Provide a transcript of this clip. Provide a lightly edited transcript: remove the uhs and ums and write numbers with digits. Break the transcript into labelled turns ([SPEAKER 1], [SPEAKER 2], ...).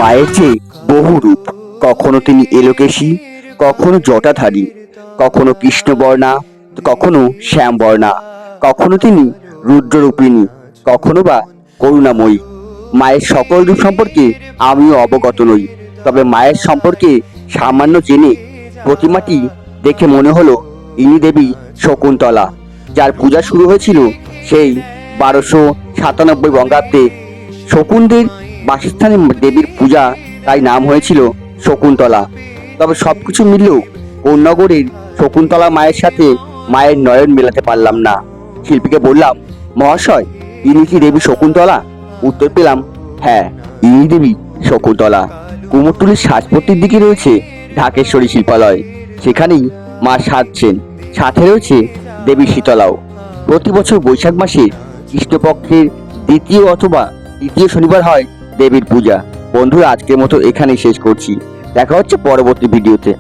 [SPEAKER 1] মায়ের যে বহু রূপ, কখনো তিনি এলোকেশী, কখনো জটাধারী, কখনো কৃষ্ণবর্ণা, কখনো শ্যামবর্ণা, কখনো তিনি রুদ্ররূপিণী, কখনো বা করুণাময়ী। মায়ের সকল রূপ সম্পর্কে আমিও অবগত নই, তবে মায়ের সম্পর্কে সামান্য জেনে প্রতিমাটি দেখে মনে হলো ইনি দেবী শকুন্তলা, যার পূজা শুরু হয়েছিল সেই 1297 বঙ্গাব্দে। শকুনদের বাসস্থানে দেবীর পূজা, তাই নাম হয়েছিল শকুন্তলা। তবে সবকিছু মিললেও কোন্নগরের শকুন্তলা মায়ের সাথে মায়ের নয়ন মেলাতে পারলাম না। শিল্পীকে বললাম, মহাশয়, ইনি কি দেবী শকুন্তলা? উত্তর পেলাম, হ্যাঁ, ইনি দেবী শকুন্তলা। কুমোরটুলির সাজপট্টির দিকে রয়েছে ঢাকেশ্বরী শিল্পালয়, সেখানেই মা সাজছেন। সাথে রয়েছে দেবী শীতলাও। প্রতি বছর বৈশাখ মাসে কৃষ্ণপক্ষের দ্বিতীয় অথবা তৃতীয় শনিবার হয় দেবীর পূজা। বন্ধুরা, আজকের মতো এখানেই শেষ করছি। দেখা হচ্ছে পরবর্তী ভিডিওতে।